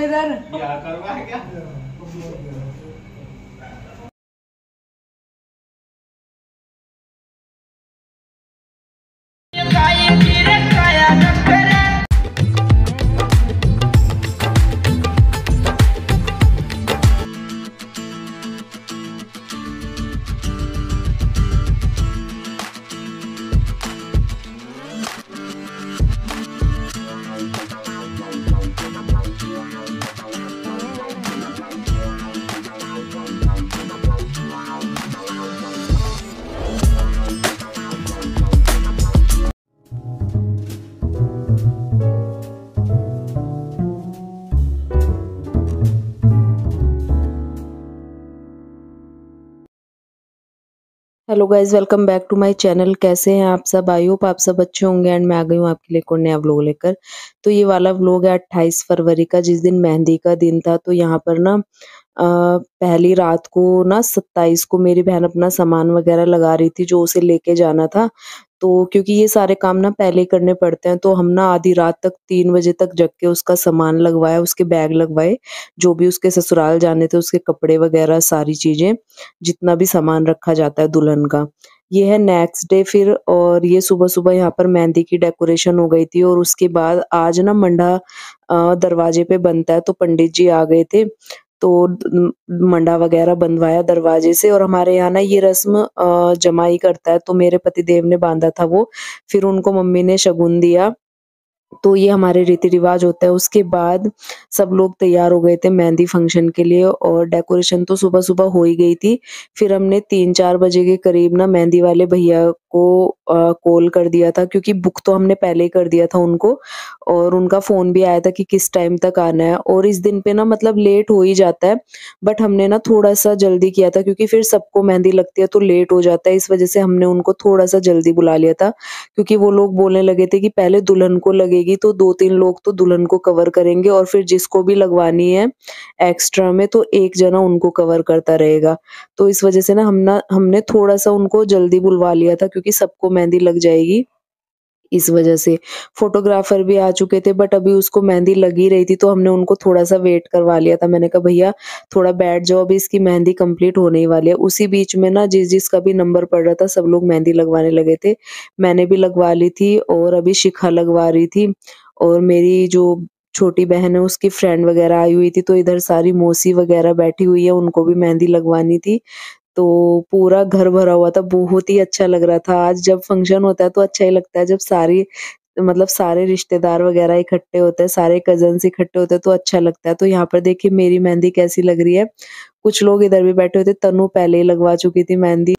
इधर क्या करवा है क्या? Hello guys, welcome back to my channel. कैसे हैं आप सब? आई होप आप सब अच्छे होंगे। एंड मैं आ गई हूँ आपके लिए एक और नया व्लॉग लेकर। तो ये वाला व्लॉग है 28 फरवरी का, जिस दिन मेहंदी का दिन था। तो यहाँ पर ना पहली रात को ना 27 को मेरी बहन अपना सामान वगैरह लगा रही थी जो उसे लेके जाना था। तो क्योंकि ये सारे काम ना पहले करने पड़ते हैं, तो हम ना आधी रात तक 3 बजे तक जग के उसका सामान लगवाया, उसके बैग लगवाए, जो भी उसके ससुराल जाने थे उसके कपड़े वगैरह सारी चीजें, जितना भी सामान रखा जाता है दुल्हन का। ये है नेक्स्ट डे फिर। और ये सुबह सुबह यहाँ पर मेहंदी की डेकोरेशन हो गई थी। और उसके बाद आज ना मंडा दरवाजे पे बनता है, तो पंडित जी आ गए थे, तो मंडा वगैरह बंधवाया दरवाजे से। और हमारे यहाँ ना ये रस्म जमाई करता है, तो मेरे पतिदेव ने बांधा था वो, फिर उनको मम्मी ने शगुन दिया। तो ये हमारे रीति रिवाज होता है। उसके बाद सब लोग तैयार हो गए थे मेहंदी फंक्शन के लिए, और डेकोरेशन तो सुबह सुबह हो ही गई थी। फिर हमने 3-4 बजे के करीब ना मेहंदी वाले भैया को कॉल कर दिया था, क्योंकि बुक तो हमने पहले ही कर दिया था उनको, और उनका फोन भी आया था कि किस टाइम तक आना है। और इस दिन पे ना मतलब लेट हो ही जाता है, बट हमने ना थोड़ा सा जल्दी किया था, क्योंकि फिर सबको मेहंदी लगती है तो लेट हो जाता है। इस वजह से हमने उनको थोड़ा सा जल्दी बुला लिया था, क्योंकि वो लोग बोलने लगे थे कि पहले दुल्हन को लगेगी तो 2-3 लोग तो दुल्हन को कवर करेंगे, और फिर जिसको भी लगवानी है एक्स्ट्रा में तो एक जना उनको कवर करता रहेगा। तो इस वजह से ना हमने थोड़ा सा उनको जल्दी बुलवा लिया था, क्योंकि सबको मेहंदी लग जाएगी। इस वजह से फोटोग्राफर भी आ चुके थे, बट अभी उसको मेहंदी लग ही रही थी, तो हमने उनको थोड़ा सा वेट करवा लिया था। मैंने कहा भैया थोड़ा बैठ जाओ, अभी इसकी मेहंदी कंप्लीट होने ही वाली है। उसी बीच में ना जिस जिसका भी नंबर पड़ रहा था सब लोग मेहंदी लगवाने लगे थे। मैंने भी लगवा ली थी, और अभी शिखा लगवा रही थी, और मेरी जो छोटी बहन है उसकी फ्रेंड वगैरह आई हुई थी। तो इधर सारी मौसी वगैरह बैठी हुई है, उनको भी मेहंदी लगवानी थी। तो पूरा घर भरा हुआ था, बहुत ही अच्छा लग रहा था। आज जब फंक्शन होता है तो अच्छा ही लगता है, जब सारी मतलब सारे रिश्तेदार वगैरह इकट्ठे होते हैं, सारे कजन्स इकट्ठे होते हैं, तो अच्छा लगता है। तो यहाँ पर देखिए मेरी मेहंदी कैसी लग रही है। कुछ लोग इधर भी बैठे हुए थे, तनु पहले ही लगवा चुकी थी मेहंदी।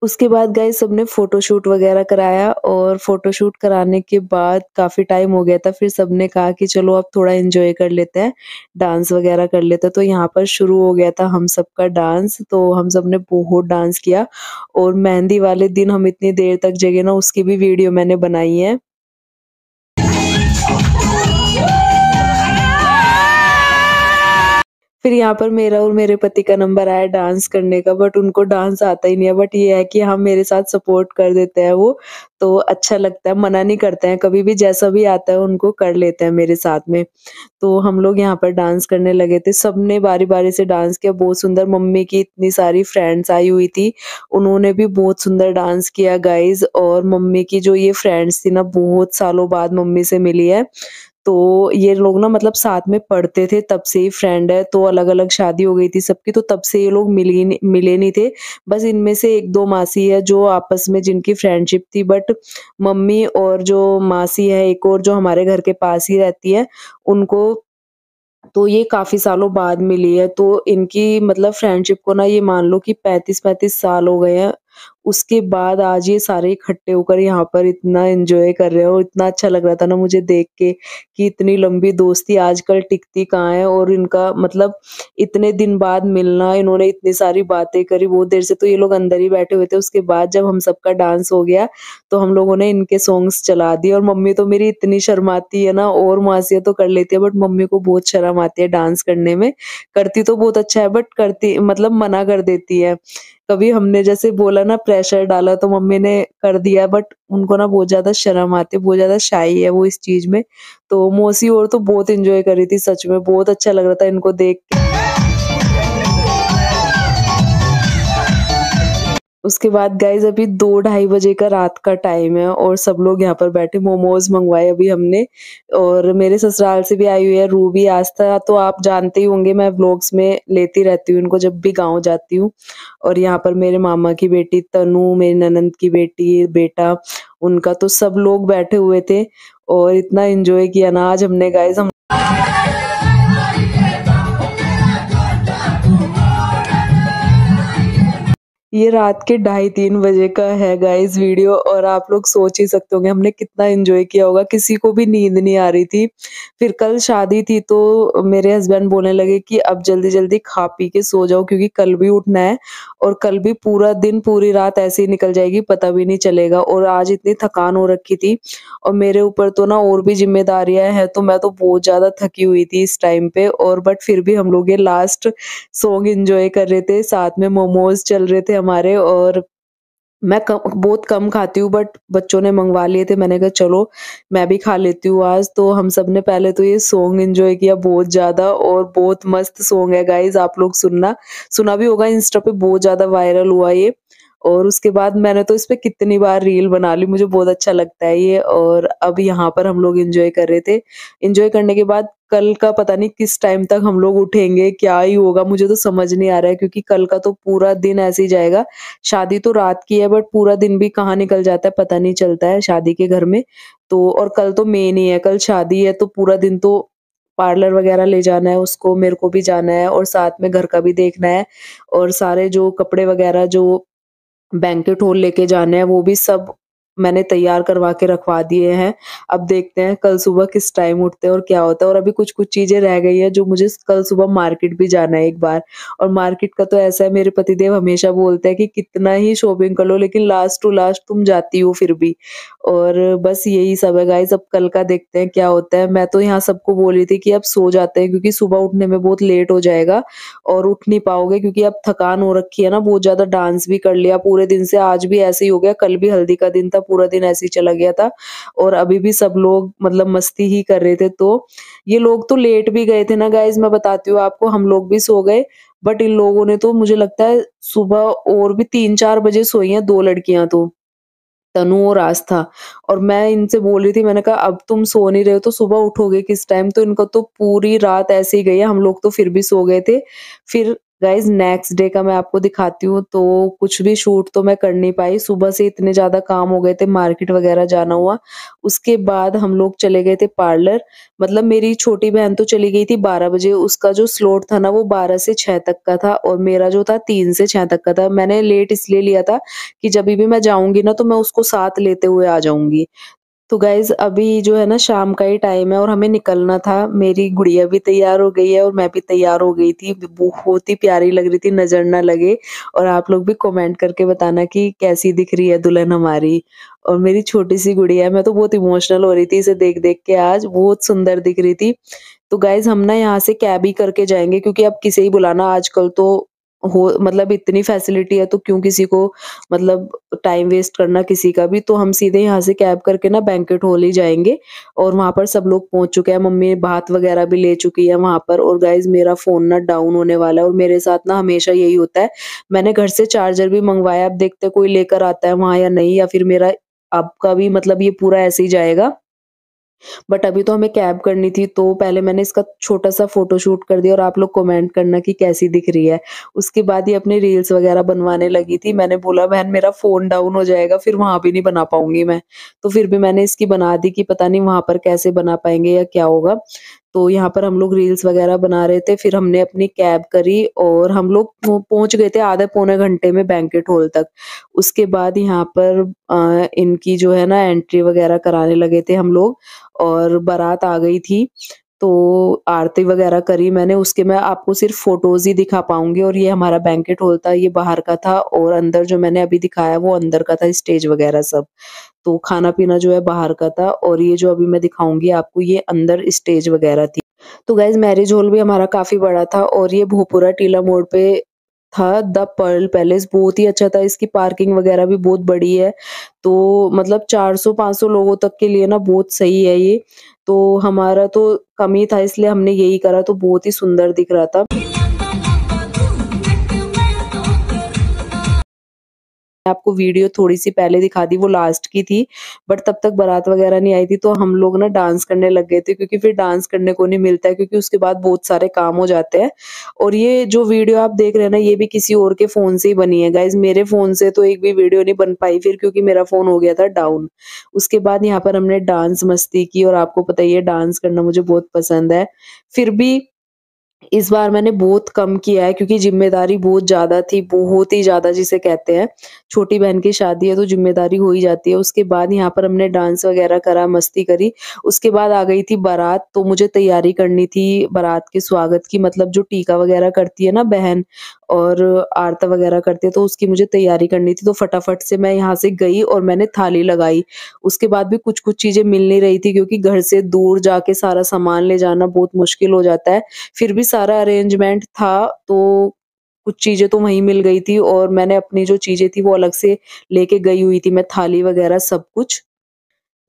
उसके बाद गाइस सबने फोटोशूट वगैरह कराया, और फोटोशूट कराने के बाद काफी टाइम हो गया था, फिर सबने कहा कि चलो अब थोड़ा एंजॉय कर लेते हैं, डांस वगैरह कर लेते हैं। तो यहाँ पर शुरू हो गया था हम सबका डांस। तो हम सबने बहुत डांस किया, और मेहंदी वाले दिन हम इतनी देर तक जगे ना, उसकी भी वीडियो मैंने बनाई है। फिर यहाँ पर मेरा और मेरे पति का नंबर आया डांस करने का, बट उनको डांस आता ही नहीं है। बट ये है कि हम मेरे साथ सपोर्ट कर देते हैं वो, तो अच्छा लगता है, मना नहीं करते हैं कभी भी, जैसा भी आता है उनको कर लेते हैं मेरे साथ में। तो हम लोग यहाँ पर डांस करने लगे थे, सबने बारी बारी से डांस किया, बहुत सुंदर। मम्मी की इतनी सारी फ्रेंड्स आई हुई थी, उन्होंने भी बहुत सुंदर डांस किया गाइज। और मम्मी की जो ये फ्रेंड्स थी ना, बहुत सालों बाद मम्मी से मिली है। तो ये लोग ना मतलब साथ में पढ़ते थे, तब से ही फ्रेंड है। तो अलग अलग शादी हो गई थी सबकी, तो तब से ये लोग मिले नहीं थे। बस इनमें से 1-2 मासी है जो आपस में जिनकी फ्रेंडशिप थी, बट मम्मी और जो मासी है एक और जो हमारे घर के पास ही रहती है, उनको तो ये काफी सालों बाद मिली है। तो इनकी मतलब फ्रेंडशिप को ना ये मान लो कि 35-35 साल हो गए हैं। उसके बाद आज ये सारे इकट्ठे होकर यहाँ पर इतना एंजॉय कर रहे हैं, और इतना अच्छा लग रहा था ना मुझे देख के कि इतनी लंबी दोस्ती आजकल टिकती कहाँ है। और इनका मतलब इतने दिन बाद मिलना, इन्होंने इतनी सारी बातें करी बहुत देर से। तो ये लोग अंदर ही बैठे हुए थे। उसके बाद जब हम सबका डांस हो गया, तो हम लोगों ने इनके सॉन्ग्स चला दिए। और मम्मी तो मेरी इतनी शर्माती है ना, और मासियाँ तो कर लेती है, बट मम्मी को बहुत शर्म आती है डांस करने में। करती तो बहुत अच्छा है, बट करती मतलब मना कर देती है। कभी हमने जैसे बोला ना प्रेशर डाला तो मम्मी ने कर दिया, बट उनको ना बहुत ज़्यादा शर्म आती है, बहुत ज़्यादा शाई है वो इस चीज़ में। तो मौसी और तो बहुत एन्जॉय कर रही थी, सच में बहुत अच्छा लग रहा था इनको देख के। उसके बाद गाइज़ अभी 2 ढाई बजे का रात का टाइम है और सब लोग यहाँ पर बैठे, मोमोज़ मँगवाए अभी हमने। और मेरे ससुराल से भी आई हुई है रूबी, आस्था, तो आप जानते ही होंगे मैं व्लॉग्स में लेती रहती हूँ इनको जब भी गाँव जाती हूँ। और यहाँ पर मेरे मामा की बेटी तनु, मेरी ननंद की बेटी, बेटा उनका, तो सब लोग बैठे हुए थे और इतना एन्जॉय किया ना आज हमने गाइज़। हम ये रात के ढाई 3 बजे का है गाइस वीडियो, और आप लोग सोच ही सकते होंगे हमने कितना एंजॉय किया होगा, किसी को भी नींद नहीं आ रही थी। फिर कल शादी थी तो मेरे हस्बैंड बोलने लगे कि अब जल्दी-जल्दी खा पी के सो जाओ क्योंकि कल भी उठना है, और कल भी पूरा दिन पूरी रात ऐसे ही निकल जाएगी, पता भी नहीं चलेगा। और आज इतनी थकान हो रखी थी और मेरे ऊपर तो ना और भी ज़िम्मेदारियाँ हैं, तो मैं तो बहुत ज़्यादा थकी हुई थी इस टाइम पे, और बट फिर भी हम लोग ये लास्ट सॉन्ग एन्जॉय कर रहे थे, साथ में मोमोज़ चल रहे थे हमारे। और मैं बहुत कम खाती हूँ, बट बच्चों ने मँगवा लिए थे, मैंने कहा चलो मैं भी खा लेती हूँ आज। तो हम सब ने पहले तो ये सॉन्ग एन्जॉय किया बहुत ज़्यादा, और बहुत मस्त सॉन्ग है गाइज़, आप लोग सुना भी होगा, इंस्टा पे बहुत ज़्यादा वायरल हुआ ये। और उसके बाद मैंने तो इस पे कितनी बार रील बना ली, मुझे बहुत अच्छा लगता है ये। और अब यहाँ पर हम लोग एन्जॉय कर रहे थे। एन्जॉय करने के बाद कल का पता नहीं किस टाइम तक हम लोग उठेंगे, क्या ही होगा मुझे तो समझ नहीं आ रहा है, क्योंकि कल का तो पूरा दिन ऐसे ही जाएगा। शादी तो रात की है, बट पूरा दिन भी कहाँ निकल जाता है पता नहीं चलता है शादी के घर में। तो और कल तो मेन ही है, कल शादी है तो पूरा दिन तो पार्लर वगैरह ले जाना है उसको, मेरे को भी जाना है, और साथ में घर का भी देखना है। और सारे जो कपड़े वगैरह जो बैंक्वेट हॉल लेके जाने हैं वो भी सब मैंने तैयार करवा के रखवा दिए हैं। अब देखते हैं कल सुबह किस टाइम उठते हैं और क्या होता है। और अभी कुछ-कुछ चीज़ें रह गई हैं जो मुझे कल सुबह मार्केट भी जाना है एक बार। और मार्केट का तो ऐसा है, मेरे पतिदेव हमेशा बोलते हैं कि कितना ही शॉपिंग कर लो लेकिन लास्ट टू लास्ट तुम जाती हो फिर भी। और बस यही सब है गाइज़, अब कल का देखते हैं क्या होता है। मैं तो यहाँ सबको बोल रही थी कि अब सो जाते हैं क्योंकि सुबह उठने में बहुत लेट हो जाएगा और उठ नहीं पाओगे, क्योंकि अब थकान हो रखी है ना बहुत ज़्यादा, डांस भी कर लिया पूरे दिन से, आज भी ऐसे ही हो गया, कल भी हल्दी का दिन था, पूरा दिन ऐसे ही चला गया था। और अभी भी सब लोग मतलब मस्ती ही कर रहे थे। तो ये लोग तो लेट भी गए थे ना गाइज़, मैं बताती हूँ आपको, हम लोग भी सो गए, बट इन लोगों ने तो मुझे लगता है सुबह और भी 3-4 बजे सोई हैं 2 लड़कियाँ तो। तनु और आस्था। और मैं इनसे बोल रही थी, मैंने कहा अब तुम सो नहीं रहे हो तो सुबह उठोगे किस टाइम? तो इनको तो पूरी रात ऐसे ही गई है, हम लोग तो फिर भी सो गए थे। फिर गाइज़ नेक्स्ट डे का मैं आपको दिखाती हूँ, तो कुछ भी शूट तो मैं कर नहीं पाई, सुबह से इतने ज़्यादा काम हो गए थे, मार्केट वगैरह जाना हुआ। उसके बाद हम लोग चले गए थे पार्लर, मतलब मेरी छोटी बहन तो चली गई थी 12 बजे, उसका जो स्लॉट था ना वो 12 से 6 तक का था, और मेरा जो था 3 से 6 तक का था। मैंने लेट इसलिए लिया था कि जभी भी मैं जाऊँगी ना तो मैं उसको साथ लेते हुए आ जाऊँगी। तो गाइज़ अभी जो है ना शाम का ही टाइम है और हमें निकलना था। मेरी गुड़िया भी तैयार हो गई है और मैं भी तैयार हो गई थी। बहुत ही प्यारी लग रही थी, नज़र ना लगे। और आप लोग भी कमेंट करके बताना कि कैसी दिख रही है दुल्हन हमारी। और मेरी छोटी-सी गुड़िया है, मैं तो बहुत इमोशनल हो रही थी इसे देख-देख के आज, बहुत सुंदर दिख रही थी। तो गाइज़ हम ना यहाँ से कैब ही करके जाएँगे, क्योंकि अब किसे ही बुलाना आजकल तो हो, मतलब इतनी फैसिलिटी है तो क्यों किसी को मतलब टाइम वेस्ट करना किसी का भी। तो हम सीधे यहाँ से कैब करके ना बैंक्वेट हॉल ही जाएँगे, और वहाँ पर सब लोग पहुँच चुके हैं। मम्मी भात वगैरह भी ले चुकी है वहाँ पर। और गाइज़ मेरा फ़ोन ना डाउन होने वाला है, और मेरे साथ ना हमेशा यही होता है। मैंने घर से चार्जर भी मँगवाया, अब देखते हैं कोई लेकर आता है वहाँ या नहीं, या फिर मेरा अब का भी मतलब ये पूरा ऐसे ही जाएगा। बट अभी तो हमें कैब करनी थी, तो पहले मैंने इसका छोटा-सा फ़ोटोशूट कर दिया, और आप लोग कमेंट करना कि कैसी दिख रही है। उसके बाद ये अपनी रील्स वगैरह बनवाने लगी थी। मैंने बोला बहन मेरा फ़ोन डाउन हो जाएगा, फिर वहाँ भी नहीं बना पाऊँगी मैं। तो फिर भी मैंने इसकी बना दी कि पता नहीं वहाँ पर कैसे बना पाएँगे या क्या होगा। तो यहाँ पर हम लोग रील्स वगैरह बना रहे थे, फिर हमने अपनी कैब करी और हम लोग पहुँच गए थे आधे पौने घंटे में बैंक्वेट हॉल तक। उसके बाद यहाँ पर इनकी जो है ना एंट्री वगैरह कराने लगे थे हम लोग, और बारात आ गई थी। तो आरती वगैरह करी मैंने, उसके मैं आपको सिर्फ़ फ़ोटोज़ ही दिखा पाऊँगी। और ये हमारा बैंक्वेट हॉल था, ये बाहर का था, और अंदर जो मैंने अभी दिखाया वो अंदर का था, स्टेज वगैरह सब। तो खाना-पीना जो है बाहर का था, और ये जो अभी मैं दिखाऊँगी आपको ये अंदर स्टेज वगैरह थी। तो गाइज़ मैरिज हॉल भी हमारा काफ़ी बड़ा था, और ये भोपुरा टीला मोड़ पे था द पर्ल पैलेस, बहुत ही अच्छा था। इसकी पार्किंग वगैरह भी बहुत बड़ी है, तो मतलब 400-500 लोगों तक के लिए ना बहुत सही है ये। तो हमारा तो कम ही था इसलिए हमने यही करा, तो बहुत ही सुंदर दिख रहा था। आपको वीडियो थोड़ी-सी पहले दिखा दी, वो लास्ट की थी, बट तब तक बारात वगैरह नहीं आई थी, तो हम लोग ना डांस करने लग गए थे, क्योंकि फिर डांस करने को नहीं मिलता है, क्योंकि उसके बाद बहुत सारे काम हो जाते हैं। और ये जो वीडियो आप देख रहे हैं ना, ये भी किसी और के फ़ोन से ही बनी है गाइज़, मेरे फ़ोन से तो एक भी वीडियो नहीं बन पाई फिर, क्योंकि मेरा फ़ोन हो गया था डाउन। उसके बाद यहाँ पर हमने डांस मस्ती की, और आपको पता ही है डांस करना मुझे बहुत पसंद है। फिर भी इस बार मैंने बहुत कम किया है, क्योंकि ज़िम्मेदारी बहुत ज़्यादा थी, बहुत ही ज़्यादा जिसे कहते हैं। छोटी बहन की शादी है तो ज़िम्मेदारी हो ही जाती है। उसके बाद यहाँ पर हमने डांस वगैरह करा, मस्ती करी। उसके बाद आ गई थी बारात, तो मुझे तैयारी करनी थी बारात के स्वागत की, मतलब जो टीका वगैरह करती है ना बहन, और आरता वगैरह करती है, तो उसकी मुझे तैयारी करनी थी। तो फटाफट से मैं यहाँ से गई और मैंने थाली लगाई। उसके बाद भी कुछ-कुछ चीज़ें मिल नहीं रही थी, क्योंकि घर से दूर जाके सारा सामान ले जाना बहुत मुश्किल हो जाता है। फिर भी सारा अरेंजमेंट था, तो कुछ चीज़ें तो वहीं मिल गई थी, और मैंने अपनी जो चीज़ें थी वो अलग से लेके गई हुई थी, मैं थाली वगैरह सब कुछ।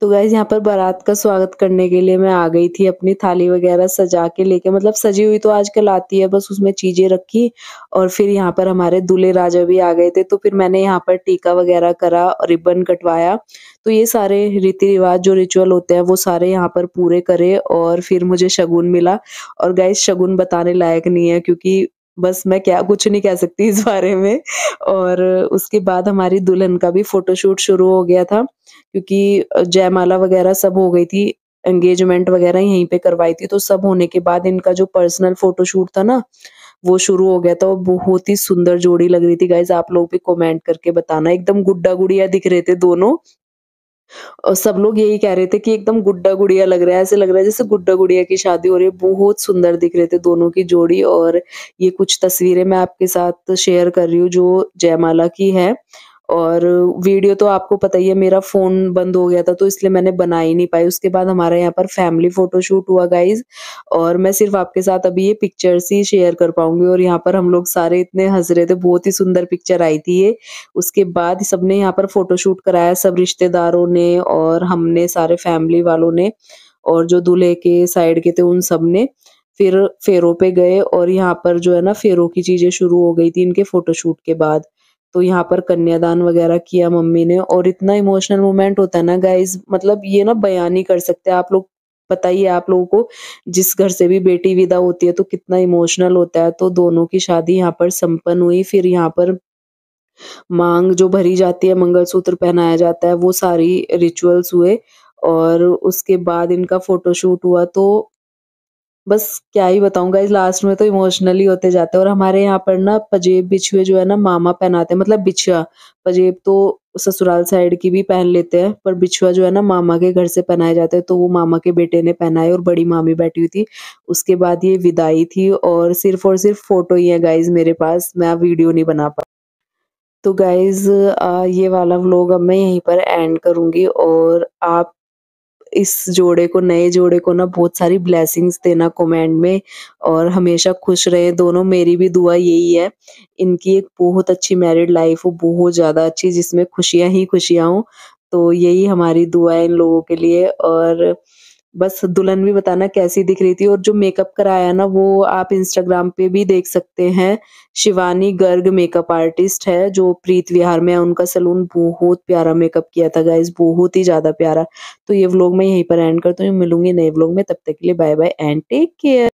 तो गाइज़ यहाँ पर बारात का स्वागत करने के लिए मैं आ गई थी, अपनी थाली वगैरह सजा के लेके, मतलब सजी हुई तो आजकल आती है, बस उसमें चीज़ें रखी, और फिर यहाँ पर हमारे दूल्हे-राजा भी आ गए थे, तो फिर मैंने यहाँ पर टीका वगैरह करा, रिबन कटवाया। तो ये सारे रीति-रिवाज जो रिचुअल होते हैं वो सारे यहाँ पर पूरे करे, और फिर मुझे शगुन मिला। और गाइज़ शगुन बताने लायक नहीं है, क्योंकि बस मैं क्या कुछ नहीं कह सकती इस बारे में। और उसके बाद हमारी दुल्हन का भी फ़ोटोशूट शुरू हो गया था, क्योंकि जयमाला वगैरह सब हो गई थी, एंगेजमेंट वगैरह यहीं पे करवाई थी, तो सब होने के बाद इनका जो पर्सनल फ़ोटोशूट था ना, वो शुरू हो गया था, और बहुत ही सुंदर जोड़ी लग रही थी गाइज़, आप लोग भी कमेंट करके बताना, एकदम गुड्डा-गुड़िया दिख रहे थे दोनों। और सब लोग यही कह रहे थे कि एकदम गुड्डा-गुड़िया लग रहा है, ऐसे लग रहा है जैसे गुड्डा-गुड़िया की शादी हो रही है, बहुत सुंदर दिख रहे थे दोनों की जोड़ी। और ये कुछ तस्वीरें मैं आपके साथ शेयर कर रही हूँ जो जयमाला की है। और वीडियो तो आपको पता ही है, मेरा फ़ोन बंद हो गया था, तो इसलिए मैंने बना ही नहीं पाई। उसके बाद हमारा यहाँ पर फैमिली फ़ोटोशूट हुआ गाइज़, और मैं सिर्फ़ आपके साथ अभी ये पिक्चर्स ही शेयर कर पाऊँगी, और यहाँ पर हम लोग सारे इतने हँस रहे थे, बहुत ही सुंदर पिक्चर आई थी ये। उसके बाद सबने यहाँ पर फ़ोटोशूट कराया, सब रिश्तेदारों ने और हमने, सारे फैमिली वालों ने, और जो दूल्हे के साइड के थे उन सब ने। फिर फेरों पे गए, और यहाँ पर जो है ना फेरों की चीज़ें शुरू हो गई थी इनके फ़ोटोशूट के बाद। तो यहाँ पर कन्यादान वगैरह किया मम्मी ने, और इतना इमोशनल मोमेंट होता है ना गाइज़, मतलब ये ना बयान नहीं कर सकते आप लोग। पता ही है आप लोगों को, जिस घर से भी बेटी विदा होती है तो कितना इमोशनल होता है। तो दोनों की शादी यहाँ पर संपन्न हुई। फिर यहाँ पर मांग जो भरी जाती है, मंगलसूत्र पहनाया जाता है, वो सारी रिचुअल्स हुए, और उसके बाद इनका फ़ोटोशूट हुआ। तो बस क्या ही बताऊँ गाइज़, लास्ट में तो इमोशनल ही होते जाते हैं। और हमारे यहाँ पर ना पजेब बिछुए जो है ना मामा पहनाते हैं, मतलब बिछुआ। पजेब तो ससुराल साइड की भी पहन लेते हैं, पर बिछुआ जो है ना मामा के घर से पहनाए जाते हैं, तो वो मामा के बेटे ने पहनाए, और बड़ी मामी बैठी हुई थी। उसके बाद ये विदाई थी, और सिर्फ़ फ़ोटो ही है गाइज़ मेरे पास, मैं अब वीडियो नहीं बना पा। तो गाइज़ ये वाला व्लॉग अब मैं यहीं पर एंड करूँगी, और आप इस जोड़े को, नए जोड़े को ना बहुत सारी ब्लेसिंग्स देना कमेंट में, और हमेशा खुश रहें दोनों, मेरी भी दुआ यही है। इनकी एक बहुत अच्छी मैरिड लाइफ हो, बहुत ज़्यादा अच्छी, जिसमें खुशियाँ ही खुशियाँ हों। तो यही हमारी दुआ है इन लोगों के लिए। और बस दुल्हन भी बताना कैसी दिख रही थी, और जो मेकअप कराया ना वो आप इंस्टाग्राम पे भी देख सकते हैं। शिवानी गर्ग मेकअप आर्टिस्ट है जो प्रीत विहार में है, उनका सैलून, बहुत प्यारा मेकअप किया था गाइस, बहुत ही ज़्यादा प्यारा। तो ये व्लॉग मैं यहीं पर एंड करती हूँ, मिलूँगी नए व्लॉग में, तब तक के लिए bye bye and take care.